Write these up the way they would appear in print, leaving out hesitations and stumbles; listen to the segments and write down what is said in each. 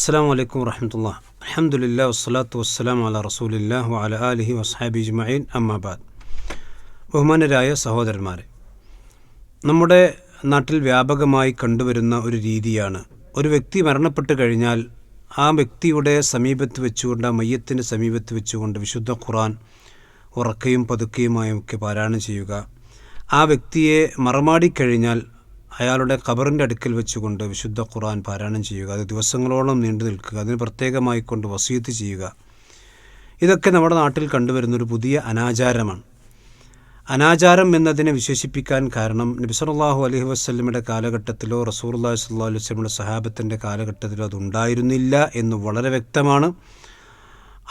അസ്സലാമു അലൈക്കും വറഹ്മത്തുള്ളാഹി. അൽഹംദുലില്ലാഹി വസ്സലാത്തു വസ്സലാമു അലാ റസൂലില്ലാഹി വഅലാ ആലിഹി വസ്ഹബിഹി അജ്മഈൻ. അമ്മാ ബഅദ്. ബഹുമാനരായ സഹോദരന്മാരെ, നമ്മുടെ നാട്ടിൽ വ്യാപകമായി കണ്ടുവരുന്ന ഒരു രീതിയാണ്, ഒരു വ്യക്തി മരണപ്പെട്ട് കഴിഞ്ഞാൽ ആ വ്യക്തിയുടെ സമീപത്ത് വെച്ചുകൊണ്ട്, ആ മയ്യത്തിൻ്റെ സമീപത്ത് വെച്ചുകൊണ്ട് വിശുദ്ധ ഖുർആൻ ഉറക്കയും പതുക്കെയുമായൊക്കെ പാരായണം ചെയ്യുക. ആ വ്യക്തിയെ മറമാടിക്കഴിഞ്ഞാൽ അയാളുടെ ഖബറിൻ്റെ അടുക്കൽ വെച്ചുകൊണ്ട് വിശുദ്ധ ഖുർആൻ പാരായണം ചെയ്യുക. അത് ദിവസങ്ങളോളം നീണ്ടു നിൽക്കുക, അതിന് പ്രത്യേകമായി കൊണ്ട് വസിയത്ത് ചെയ്യുക. ഇതൊക്കെ നമ്മുടെ നാട്ടിൽ കണ്ടുവരുന്നൊരു പുതിയ അനാചാരമാണ്. അനാചാരം എന്നതിനെ വിശേഷിപ്പിക്കാൻ കാരണം നബി സല്ലല്ലാഹു അലൈഹി വസല്ലമയുടെ കാലഘട്ടത്തിലോ റസൂലുള്ളാഹി സ്വല്ലല്ലാഹു അലൈഹി വസല്ലമയുടെ സഹാബത്തിൻ്റെ കാലഘട്ടത്തിലോ അതുണ്ടായിരുന്നില്ല എന്ന് വളരെ വ്യക്തമാണ്.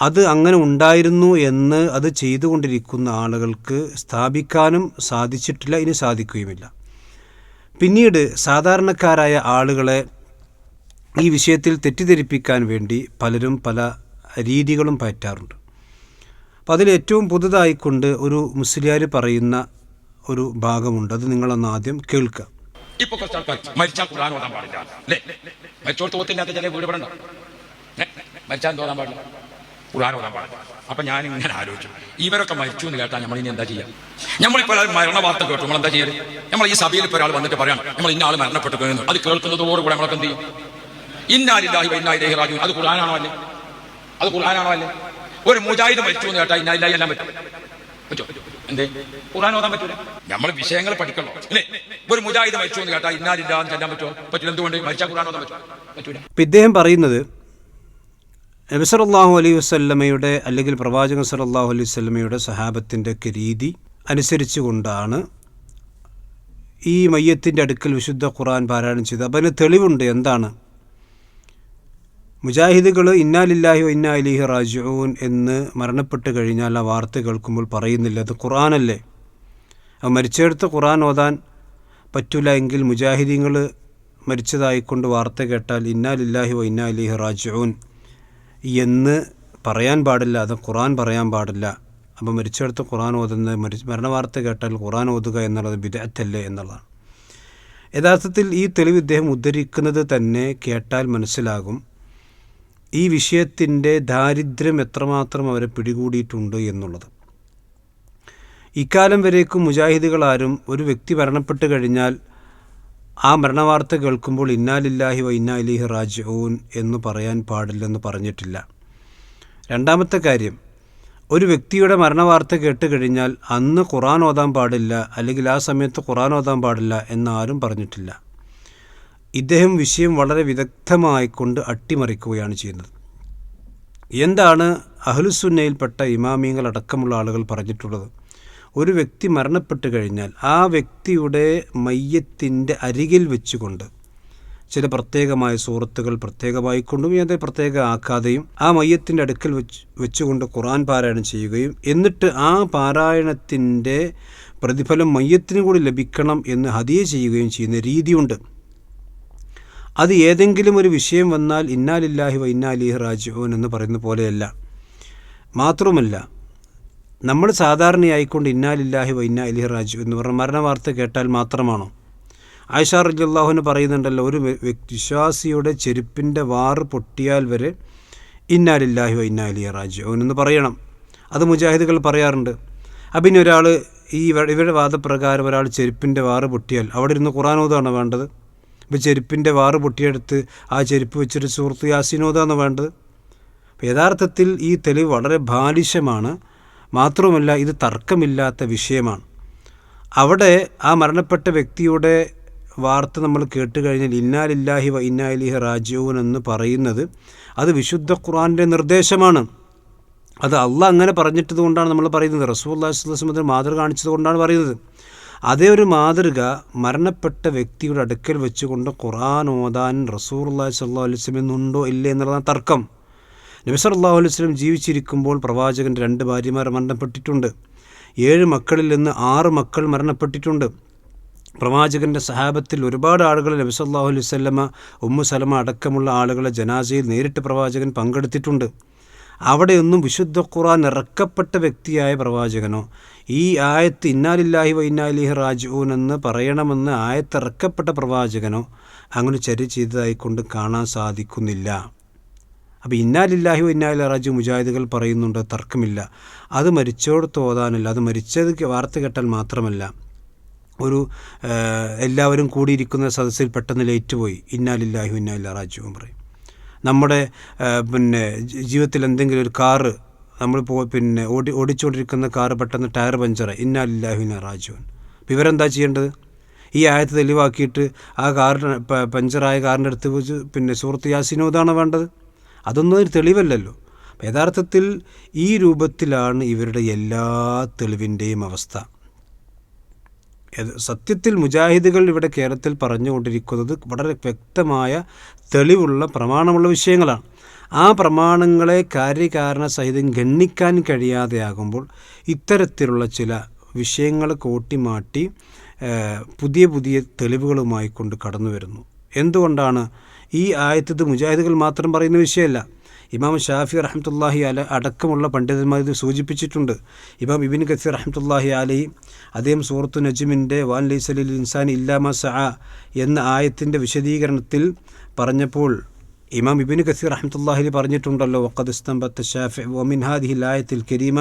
അത് അങ്ങനെ ഉണ്ടായിരുന്നു എന്ന് അത് ചെയ്തുകൊണ്ടിരിക്കുന്ന ആളുകൾക്ക് സ്ഥാപിക്കാനും സാധിച്ചിട്ടില്ല, ഇനി സാധിക്കുകയുമില്ല. പിന്നീട് സാധാരണക്കാരായ ആളുകളെ ഈ വിഷയത്തിൽ തെറ്റിദ്ധരിപ്പിക്കാൻ വേണ്ടി പലരും പല രീതികളും പയറ്റാറുണ്ട്. അപ്പോൾ അതിലേറ്റവും പുതുതായിക്കൊണ്ട് ഒരു മുസ്ലിയാർ പറയുന്ന ഒരു ഭാഗമുണ്ട്, അത് നിങ്ങളൊന്ന് ആദ്യം കേൾക്കുക. ഇപ്പോൾ കുറച്ച് ആൾക്കാർ മരിച്ചാൽ ഖുർആൻ ഓതാൻ പാടില്ല അല്ലേ? മരിച്ചോട് തോത്തില്ലാത്ത ചില വീട് പെടണ്ട, മരിച്ചാൽ തോന്നാൻ പാടില്ല, ഖുർആൻ ഓതാൻ പാടില്ല. അപ്പം ഞാനിങ്ങനെ ആലോചിച്ചു, ഇവരൊക്കെ മരിച്ചു എന്ന് കേട്ടാൽ നമ്മൾ ഇനി എന്താ ചെയ്യുക? നമ്മളിപ്പോൾ മരണ വാർത്ത കേട്ടു, നമ്മൾ എന്താ ചെയ്യല്? നമ്മൾ ഈ സഭയിൽ ഇപ്പോൾ ഒരാൾ വന്നിട്ട് പറയണം നമ്മൾ ഇന്ന ആൾ മരണപ്പെട്ടു കഴിഞ്ഞു, അത് കേൾക്കുന്നതോടുകൂടെ നമ്മളൊക്കെ എന്ത് ചെയ്യും? ഇന്നാ ലില്ലാഹി വ ഇന്നാ ഇലൈഹി റാജിഊൻ. അത് ഖുർആനാണോ അല്ലേ? അത് ഖുർആനാണോ അല്ലേ? ഒരു മുജാഹിദ് മരിച്ചു എന്ന് കേട്ടാൽ ഇന്നാ ലില്ലാഹി എല്ലാം പറ്റുമോ? എന്തേ ഖുർആൻ ഓതാൻ പറ്റൂല? നമ്മൾ വിഷയങ്ങൾ പഠിക്കണോ അല്ലേ? ഒരു മുജാഹിദ് മരിച്ചു എന്ന് കേട്ടാൽ ഇന്നാ ലില്ലാഹി എന്ന് ചെല്ലാൻ പറ്റുമോ? പറ്റില്ല. എന്തുകൊണ്ട്? മരിച്ചാൽ ഖുർആൻ ഓതാൻ പറ്റൂല. ഇദ്ദേഹം പറയുന്നത് നബി സല്ലല്ലാഹു അലൈഹി വസല്ലമയുടെ അല്ലെങ്കിൽ പ്രവാചകൻ സല്ലല്ലാഹു അലൈഹി വസല്ലമയുടെ സഹാബത്തിൻ്റെ ഒക്കെ രീതി അനുസരിച്ച് കൊണ്ടാണ് ഈ മയ്യത്തിൻ്റെ അടുക്കൽ വിശുദ്ധ ഖുർആൻ പാരായണം ചെയ്തത്. അപ്പം അതിന് തെളിവുണ്ട്. എന്താണ്? മുജാഹിദുകൾ ഇന്നാ ലില്ലാഹി വ ഇന്നാ ഇലൈഹി റാജിഊൻ എന്ന് മരണപ്പെട്ട് കഴിഞ്ഞാൽ ആ വാർത്ത കേൾക്കുമ്പോൾ പറയുന്നില്ല അത് ഖുർആനല്ലേ? അത് മരിച്ചെടുത്ത് ഖുർആൻ ഓതാൻ പറ്റില്ല എങ്കിൽ മുജാഹിദീങ്ങൾ മരിച്ചതായിക്കൊണ്ട് വാർത്ത കേട്ടാൽ ഇന്നാ ലില്ലാഹി വ ഇന്നാ ഇലൈഹി റാജിഊൻ എന്ന് പറയാൻ പാടില്ല, അത് ഖുർആൻ പറയാൻ പാടില്ല. അപ്പോൾ മരിച്ചെടുത്ത് ഖുർആൻ ഓതുന്ന മരണവാർത്ത കേട്ടാൽ ഖുർആൻ ഓതുക എന്നുള്ളത് ബിദ്അത്തല്ലേ എന്നുള്ളതാണ്. യഥാർത്ഥത്തിൽ ഈ തെളിവ് ഇദ്ദേഹം ഉദ്ധരിക്കുന്നത് തന്നെ കേട്ടാൽ മനസ്സിലാകും ഈ വിഷയത്തിൻ്റെ ദാരിദ്ര്യം എത്രമാത്രം അവരെ പിടികൂടിയിട്ടുണ്ട് എന്നുള്ളത്. ഇക്കാലം വരേക്കും മുജാഹിദുകളാരും ഒരു വ്യക്തി മരണപ്പെട്ട് കഴിഞ്ഞാൽ ആ മരണവാർത്ത കേൾക്കുമ്പോൾ ഇന്നാ ലില്ലാഹി വ ഇന്നാ ഇലൈഹി റാജിഊൻ എന്ന് പറയാൻ പാടില്ലെന്ന് പറഞ്ഞിട്ടില്ല. രണ്ടാമത്തെ കാര്യം, ഒരു വ്യക്തിയുടെ മരണവാർത്ത കേട്ട് കഴിഞ്ഞാൽ അന്ന് ഖുർആൻ ഓതാൻ പാടില്ല അല്ലെങ്കിൽ ആ സമയത്ത് ഖുർആൻ ഓതാൻ പാടില്ല എന്നാരും പറഞ്ഞിട്ടില്ല. ഇദ്ദേഹം വിഷയം വളരെ വിദഗ്ധമായിക്കൊണ്ട് അട്ടിമറിക്കുകയാണ് ചെയ്യുന്നത്. എന്താണ് അഹ്ലുസുന്നയിൽപ്പെട്ട ഇമാമിയങ്ങൾ അടക്കമുള്ള ആളുകൾ പറഞ്ഞിട്ടുള്ളത്? ഒരു വ്യക്തി മരണപ്പെട്ട് കഴിഞ്ഞാൽ ആ വ്യക്തിയുടെ മയ്യത്തിൻ്റെ അരികിൽ വെച്ചുകൊണ്ട് ചില പ്രത്യേകമായ സൂറത്തുകൾ പ്രത്യേകമായിക്കൊണ്ടും അത് പ്രത്യേക ആക്കാതെയും ആ മയ്യത്തിൻ്റെ അടുക്കൽ വെച്ചുകൊണ്ട് ഖുർആൻ പാരായണം ചെയ്യുകയും എന്നിട്ട് ആ പാരായണത്തിൻ്റെ പ്രതിഫലം മയ്യത്തിനും കൂടി ലഭിക്കണം എന്ന് ഹദിയ ചെയ്യുകയും ചെയ്യുന്ന രീതിയുണ്ട്. അത് ഏതെങ്കിലും ഒരു വിഷയം വന്നാൽ ഇന്നാ ലില്ലാഹി വ ഇന്നാ ഇലൈഹി റാജിഊൻ എന്ന് പറയുന്ന പോലെയല്ല. മാത്രമല്ല, നമ്മൾ സാധാരണയായിക്കൊണ്ട് ഇന്നാ ലില്ലാഹി വ ഇന്നാ ഇലൈഹി റാജിഊൻ എന്ന് പറഞ്ഞ മരണവാർത്ത കേട്ടാൽ മാത്രമാണോ? ആയിഷ റളിയല്ലാഹു അൻഹ പറയുന്നുണ്ടല്ലോ, ഒരു വിശ്വാസിയുടെ ചെരുപ്പിൻ്റെ വാറ് പൊട്ടിയാൽ വരെ ഇന്നാ ലില്ലാഹി വ ഇന്നാ ഇലൈഹി റാജിഊൻ എന്ന് പറയണം. അത് മുജാഹിദുകൾ പറയാറുണ്ട്. അപ്പം ഇനി ഒരാൾ ഇവരുടെ വാദപ്രകാരം ഒരാൾ ചെരുപ്പിൻ്റെ വാറ് പൊട്ടിയാൽ അവിടെ ഇരുന്ന് ഖുർആൻ ഓതാണോ വേണ്ടത്? ഇപ്പോൾ ചെരുപ്പിൻ്റെ വാറ് പൊട്ടിയെടുത്ത് ആ ചെരുപ്പ് വെച്ചിട്ട് സൂറത്ത് യാസീൻ ഓതാണോ വേണ്ടത്? അപ്പോൾ യഥാർത്ഥത്തിൽ ഈ തെളിവ് വളരെ ബാലിശമാണ്. മാത്രവുമല്ല, ഇത് തർക്കമില്ലാത്ത വിഷയമാണ്. അവിടെ ആ മരണപ്പെട്ട വ്യക്തിയുടെ വാർത്ത നമ്മൾ കേട്ട് കഴിഞ്ഞാൽ ഇന്നാ ലില്ലാഹി വ ഇന്നാ ഇലൈഹി റാജിഊൻ എന്ന് പറയുന്നത് അത് വിശുദ്ധ ഖുർആൻ്റെ നിർദ്ദേശമാണ്. അത് അള്ളാഹ് അങ്ങനെ പറഞ്ഞിട്ടത് കൊണ്ടാണ് നമ്മൾ പറയുന്നത്. റസൂലുള്ളാഹി സ്വല്ലല്ലാഹു അലൈഹി വസല്ലം മാതൃക കാണിച്ചത് കൊണ്ടാണ് പറയുന്നത്. അതേ ഒരു മാതൃക മരണപ്പെട്ട വ്യക്തിയുടെ അടുക്കൽ വെച്ചുകൊണ്ട് ഖുർആൻ ഓതാൻ റസൂലുള്ളാഹി സ്വല്ലല്ലാഹു അലൈഹി വസല്ലം എന്നുണ്ടോ ഇല്ലേ എന്നുള്ളതാണ് തർക്കം. നബി സല്ലല്ലാഹു അലൈഹി വസല്ലം ജീവിച്ചിരിക്കുമ്പോൾ പ്രവാചകൻ്റെ 2 ഭാര്യമാർ മരണപ്പെട്ടിട്ടുണ്ട്. 7 മക്കളിൽ നിന്ന് 6 മക്കൾ മരണപ്പെട്ടിട്ടുണ്ട്. പ്രവാചകൻ്റെ സഹാബത്തിൽ ഒരുപാട് ആളുകൾ നബി സല്ലല്ലാഹു അലൈഹി വസല്ലമ, ഉമ്മു സലമ അടക്കമുള്ള ആളുകളെ ജനാസയിൽ നേരിട്ട് പ്രവാചകൻ പങ്കെടുത്തിട്ടുണ്ട്. അവിടെയൊന്നും വിശുദ്ധ ഖുർആൻ ഇറക്കപ്പെട്ട വ്യക്തിയായ പ്രവാചകനോ ഈ ആയത്ത് ഇന്നാ ലില്ലാഹി വ ഇന്നാ ഇലൈഹി റാജിഊൻ എന്ന് പറയണമെന്ന് ആയത്ത് ഇറക്കപ്പെട്ട പ്രവാചകനോ അങ്ങനെ ചര്യ ചെയ്തതായിക്കൊണ്ട് കാണാൻ സാധിക്കുന്നില്ല. അപ്പോൾ ഇന്നാ ലില്ലാഹി വ ഇന്നാ ഇലൈഹി റാജിഊൻ മുജാഹിദുകൾ പറയുന്നുണ്ട്, തർക്കമില്ല. അത് മരിച്ചോടത്ത് ഓതാനല്ല, അത് മരിച്ചത് വാർത്ത കേട്ടാൽ മാത്രമല്ല, ഒരു എല്ലാവരും കൂടിയിരിക്കുന്ന സദസ്സിൽ പെട്ടെന്ന് ലേറ്റുപോയി ഇന്നാ ലില്ലാഹി വ ഇന്നാ ഇലൈഹി റാജിഊൻ പറയും. നമ്മുടെ ജീവിതത്തിൽ എന്തെങ്കിലും ഒരു കാറ് നമ്മൾ ഓടിച്ചുകൊണ്ടിരിക്കുന്ന കാറ് പെട്ടെന്ന് ടയർ പഞ്ചറായി ഇന്നാ ലില്ലാഹി വ ഇന്നാ ഇലൈഹി റാജിഊൻ. അപ്പോൾ ഇവരെന്താ ചെയ്യേണ്ടത്? ഈ ആയത്ത് തെളിവാക്കിയിട്ട് ആ കാറിന് പഞ്ചറായ കാറിൻ്റെ അടുത്ത് വെച്ച് സൂറത്ത് യാസീൻ ഓതാണ് വേണ്ടത്? അതൊന്നും ഒരു തെളിവല്ലല്ലോ. യഥാർത്ഥത്തിൽ ഈ രൂപത്തിലാണ് ഇവരുടെ എല്ലാ തെളിവിൻ്റെയും അവസ്ഥ. സത്യത്തിൽ മുജാഹിദുകൾ ഇവിടെ കേരളത്തിൽ പറഞ്ഞുകൊണ്ടിരിക്കുന്നത് വളരെ വ്യക്തമായ തെളിവുള്ള പ്രമാണമുള്ള വിഷയങ്ങളാണ്. ആ പ്രമാണങ്ങളെ കാര്യകാരണ സഹിതം ഗണ്ണിക്കാൻ കഴിയാതെയാകുമ്പോൾ ഇത്തരത്തിലുള്ള ചില വിഷയങ്ങൾ കൂട്ടിമാറ്റി പുതിയ പുതിയ തെളിവുകളുമായി കൊണ്ട് കടന്നു വരുന്നു. എന്തുകൊണ്ടാണ് ഈ ആയത്ത് മുജാഹിദുകൾ മാത്രം പറയുന്ന വിഷയമല്ല. ഇമാം ഷാഫി റഹ്മത്തുള്ളാഹി അലൈഹി അടക്കമുള്ള പണ്ഡിതന്മാർ ഇത് സൂചിപ്പിച്ചിട്ടുണ്ട്. ഇമാം ഇബ്നു കസീർ റഹ്മത്തുള്ളാഹി അലൈഹി അദ്ദേഹം സൂറത്തു നജ്മിൻ്റെ വാൻ ലൈസ ലിൽ ഇൻസാനി ഇല്ലാ മാ സഅ എന്ന ആയത്തിൻ്റെ വിശദീകരണത്തിൽ പറഞ്ഞപ്പോൾ ഇമാം ഇബ്നു കസീർ റഹ്മത്തുള്ളാഹി പറഞ്ഞിട്ടുണ്ടല്ലോ, വഖദ് ഇസ്തംബത്ത ശാഫിഈ വമിൻ ഹാദിഹിൽ ആയത്തിൽ കരീമ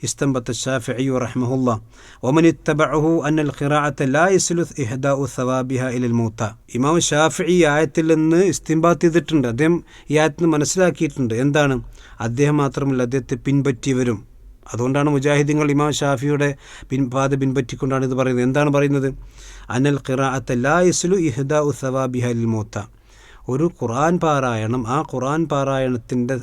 ഇസ്തംബത്ത ശാഫിഈ റഹിമഹുല്ലാഹ് വമൻ ഇത്തബഅഹു അന്നൽ ഖിറാഅത ലാ യസ്ലുസ് ഇഹ്ദാഉ സവാബിഹ ഇലൽ മൗത. ഇമാം ഷാഫിഈ ആയത്തിൽ നിന്ന് ഇസ്തിംബാത്ത് ചെയ്തിട്ടുണ്ട്. അദ്ദേഹം ഈ ആയത്തിൽ മനസ്സിലാക്കിയിട്ടുണ്ട്. എന്താണ്? അദ്ദേഹം മാത്രമല്ല, അദ്ദേഹത്തെ പിൻപറ്റിയവരും. അതുകൊണ്ടാണ് മുജാഹിദീങ്ങൾ ഇമാം ഷാഫിയുടെ പാത പിൻപറ്റിക്കൊണ്ടാണ് ഇത് പറയുന്നത്. എന്താണ് പറയുന്നത്? അന്നൽ ഖിറാഅത ലാ യസ്ലു ഇഹ്ദാഉ സവാബിഹ ഇലൽ മൗത. ഒരു ഖുർആൻ പാരായണം, ആ ഖുർആൻ പാരായണത്തിൻ്റെ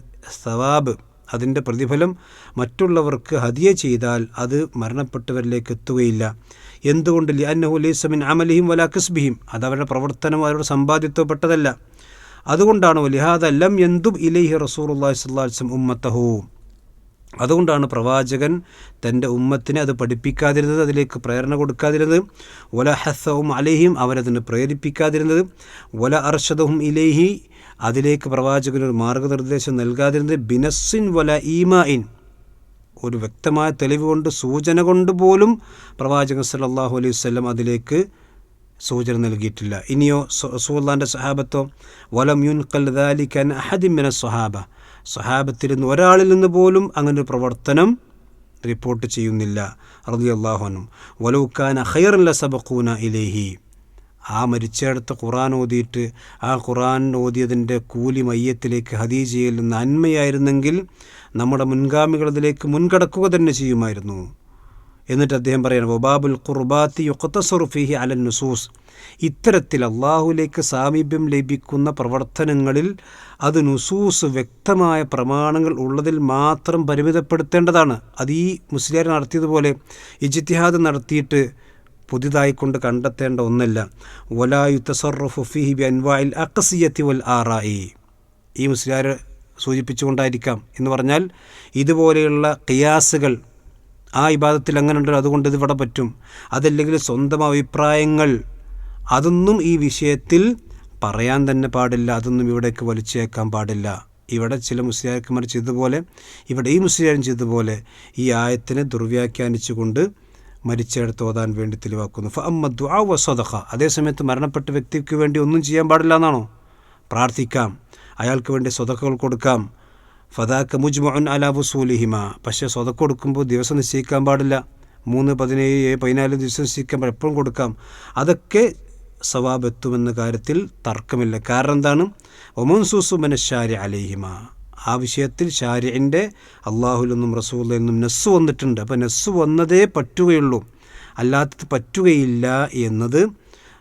സവാബ്, അതിൻ്റെ പ്രതിഫലം മറ്റുള്ളവർക്ക് ഹദിയ ചെയ്താൽ അത് മരണപ്പെട്ടവരിലേക്ക് എത്തുകയില്ല. എന്തുകൊണ്ട്? ലിഅന്നഹു ലൈസ മിൻ അമലിഹിം വലാ കസ്ബിഹിം, അത് അവരുടെ പ്രവർത്തനമോ അവരുടെ സമ്പാദ്യത്വപ്പെട്ടതല്ല. അതുകൊണ്ടാണ് ലിഹാദ ലം യന്തുബ് ഇലൈഹി റസൂലുള്ളാഹി സ്വല്ലല്ലാഹു അലൈഹി വസല്ലം ഉമ്മത്തഹു. അതുകൊണ്ടാണ് പ്രവാചകൻ തൻ്റെ ഉമ്മത്തിനെ അത് പഠിപ്പിക്കാതിരുന്നത്, അതിലേക്ക് പ്രേരണ കൊടുക്കാതിരുന്നത്. വല ഹസ്സഹും അലൈഹിം, അവരതിന് പ്രേരിപ്പിക്കാതിരുന്നത്. വല അർഷദഹും ഇലൈഹി, അതിലേക്ക് പ്രവാചകനൊരു മാർഗനിർദ്ദേശം നൽകാതിരുന്നത്. ബിനസ്സിൻ വല ഈമാഇൻ, ഒരു വ്യക്തമായ തെളിവ് കൊണ്ട്, സൂചന കൊണ്ട് പോലും പ്രവാചകൻ സല്ലല്ലാഹു അലൈഹി വസല്ലം അതിലേക്ക് സൂചന നൽകിയിട്ടില്ല. ഇനിയോ റസൂലുള്ളാഹിൻ്റെ സ്വഹാബത്തോ വലം യുൻഖൽ ദാലിക അൻ അഹദിൻ മിന സ്വഹാബ, സ്വഹാബത്തിൽ നിന്ന് ഒരാളിൽ നിന്ന് പോലും അങ്ങനെ ഒരു പ്രവർത്തനം റിപ്പോർട്ട് ചെയ്യുന്നില്ല റളിയല്ലാഹു അൻഹും. വലൗ കാന ഖൈറൻ ലസബഖൂന ഇലൈഹി, ആ മരിച്ചെടുത്ത് ഖുർആൻ ഓതിയിട്ട് ആ ഖുർആൻ ഓതിയതിൻ്റെ കൂലി മയ്യത്തിലേക്ക് ഹദീജയിൽ നന്മയായിരുന്നെങ്കിൽ നമ്മുടെ മുൻഗാമികൾ അതിലേക്ക് മുൻകടക്കുക തന്നെ ചെയ്യുമായിരുന്നു. എന്നിട്ട് അദ്ദേഹം പറയുന്നത് വബാബുൽ ഖുർബാത്തി യുഖ്തസറു ഫീഹി അലൻ നുസൂസ്, ഇത്തരത്തിൽ അള്ളാഹുലേക്ക് സാമീപ്യം ലഭിക്കുന്ന പ്രവർത്തനങ്ങളിൽ അത് നുസൂസ്, വ്യക്തമായ പ്രമാണങ്ങൾ ഉള്ളതിൽ മാത്രം പരിമിതപ്പെടുത്തേണ്ടതാണ്. അത് ഈ മുസ്ലിയാർ നടത്തിയതുപോലെ ഇജ്തിഹാദ് നടത്തിയിട്ട് പുതിയതായിക്കൊണ്ട് കണ്ടെത്തേണ്ട ഒന്നല്ല. വലാ യുതസറഫു ഫീഹി ബി അൻവാഇൽ അഖ്സിയത്തി വൽ ആറായി, ഈ മുസ്ലിയാർ സൂചിപ്പിച്ചുകൊണ്ടായിരിക്കാം എന്ന് പറഞ്ഞാൽ ഇതുപോലെയുള്ള ഖിയാസുകൾ, ആ ഇബാദത്തിൽ അങ്ങനെ ഉണ്ട് അതുകൊണ്ട് ഇതിവിടെ പറ്റും, അതല്ലെങ്കിൽ സ്വന്തം അഭിപ്രായങ്ങൾ, അതൊന്നും ഈ വിഷയത്തിൽ പറയാൻ തന്നെ പാടില്ല, അതൊന്നും ഇവിടേക്ക് വലിച്ചേക്കാൻ പാടില്ല. ഇവിടെ ചില മുസ്ലിയാക്കന്മാർ ചെയ്തതുപോലെ, ഇവിടെ ഈ മുസ്ലിയാരും ചെയ്തതുപോലെ ഈ ആയത്തിനെ ദുർവ്യാഖ്യാനിച്ചുകൊണ്ട് മരിച്ചെടുത്ത് ഓതാൻ വേണ്ടി തെളിവാക്കുന്നു. ഫഅമ്മ ദുആ വ സദഖ, അതേസമയത്ത് മരണപ്പെട്ട വ്യക്തിക്ക് വേണ്ടി ഒന്നും ചെയ്യാൻ പാടില്ല എന്നാണോ? പ്രാർത്ഥിക്കാം, അയാൾക്ക് വേണ്ടി സ്വതക്കകൾ കൊടുക്കാം. ഫദാക മുജ്മഉൻ അലാ വസൂലിഹിമ, പക്ഷേ സ്വതക്ക കൊടുക്കുമ്പോൾ ദിവസം നിശ്ചയിക്കാൻ പാടില്ല. 3, 17, 14 ദിവസം നിശ്ചയിക്കാൻ പാടില്ല, എപ്പോഴും കൊടുക്കാം. അതൊക്കെ സവാബ് എത്തുമെന്ന കാര്യത്തിൽ തർക്കമില്ല. കാരണം എന്താണ്? ഒമൻസൂസു മിനശ്ശാരി അലൈഹിമ, ആ വിഷയത്തിൽ ഷാരിഇൻ്റെ അള്ളാഹുൽ നിന്നും റസൂലിൽ നിന്നും നെസ്സ് വന്നിട്ടുണ്ട്. അപ്പോൾ നെസ്സ് വന്നതേ പറ്റുകയുള്ളൂ, അല്ലാത്തത് പറ്റുകയില്ല എന്നത്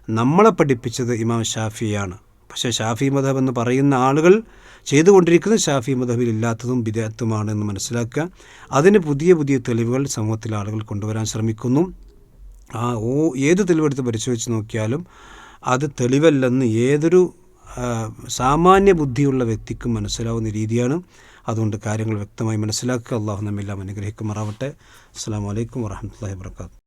നമ്മളെ പഠിപ്പിച്ചത് ഇമാം ഷാഫിയാണ്. പക്ഷേ ഷാഫി മദ്ഹബ് എന്ന് പറയുന്ന ആളുകൾ ചെയ്തുകൊണ്ടിരിക്കുന്നത് ഷാഫി മദ്ഹബിൽ ഇല്ലാത്തതും ബിദ്അത്തുമാണ് എന്ന് മനസ്സിലാക്കുക. അതിന് പുതിയ പുതിയ തെളിവുകൾ സമൂഹത്തിൽ ആളുകൾ കൊണ്ടുവരാൻ ശ്രമിക്കുന്നു. ഏത് തെളിവെടുത്ത് പരിശോധിച്ച് നോക്കിയാലും അത് തെളിവല്ലെന്ന് ഏതൊരു സാമാന്യ ബുദ്ധിയുള്ള വ്യക്തിക്കും മനസ്സിലാവുന്ന രീതിയാണ്. അതുകൊണ്ട് കാര്യങ്ങൾ വ്യക്തമായി മനസ്സിലാക്കുക. അള്ളാഹു നമ്മെല്ലാം അനുഗ്രഹിക്കുമാറാവട്ടെ. അസ്സലാമു അലൈക്കും വറഹ്മത്തുള്ളാഹി വബറകാതുഹു.